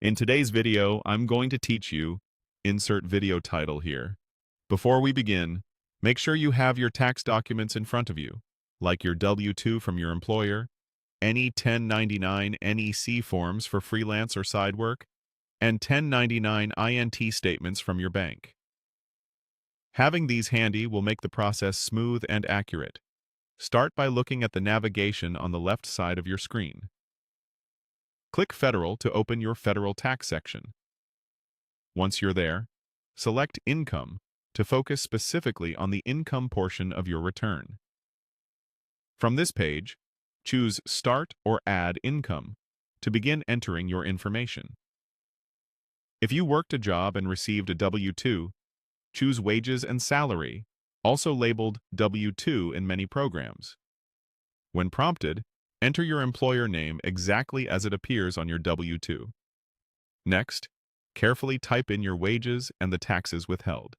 In today's video, I'm going to teach you, insert video title here. Before we begin, make sure you have your tax documents in front of you, like your W-2 from your employer, any 1099 NEC forms for freelance or side work, and 1099 INT statements from your bank. Having these handy will make the process smooth and accurate. Start by looking at the navigation on the left side of your screen. Click Federal to open your Federal Tax section. Once you're there, select Income to focus specifically on the income portion of your return. From this page, choose Start or Add Income to begin entering your information. If you worked a job and received a W-2, choose Wages and Salary, also labeled W-2 in many programs. When prompted, enter your employer name exactly as it appears on your W-2. Next, carefully type in your wages and the taxes withheld.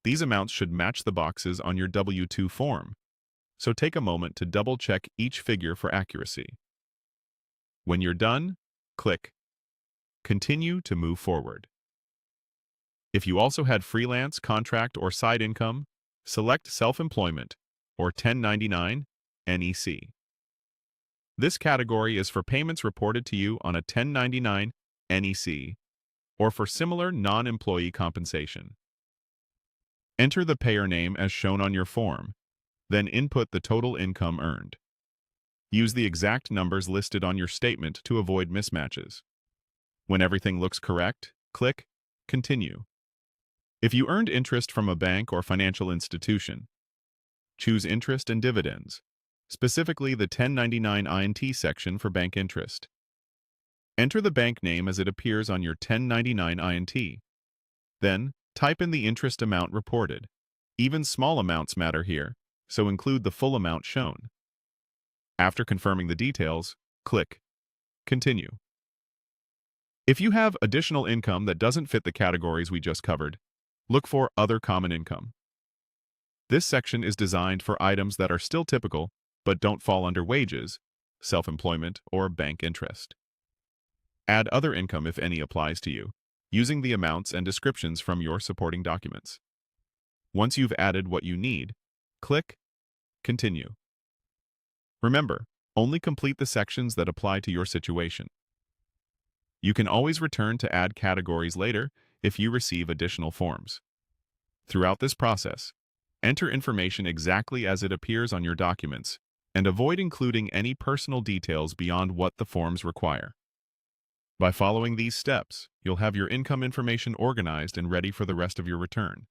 These amounts should match the boxes on your W-2 form, so take a moment to double-check each figure for accuracy. When you're done, click Continue to move forward. If you also had freelance, contract, or side income, select Self-Employment or 1099 NEC. This category is for payments reported to you on a 1099 NEC or for similar non-employee compensation. Enter the payer name as shown on your form, then input the total income earned. Use the exact numbers listed on your statement to avoid mismatches. When everything looks correct, click Continue. If you earned interest from a bank or financial institution, choose Interest and Dividends, specifically the 1099 INT section for bank interest. Enter the bank name as it appears on your 1099 INT. Then, type in the interest amount reported. Even small amounts matter here, so include the full amount shown. After confirming the details, click Continue. If you have additional income that doesn't fit the categories we just covered, look for Other Common Income. This section is designed for items that are still typical but don't fall under wages, self-employment, or bank interest. Add other income if any applies to you, using the amounts and descriptions from your supporting documents. Once you've added what you need, click Continue. Remember, only complete the sections that apply to your situation. You can always return to add categories later if you receive additional forms. Throughout this process, enter information exactly as it appears on your documents and avoid including any personal details beyond what the forms require. By following these steps, you'll have your income information organized and ready for the rest of your return.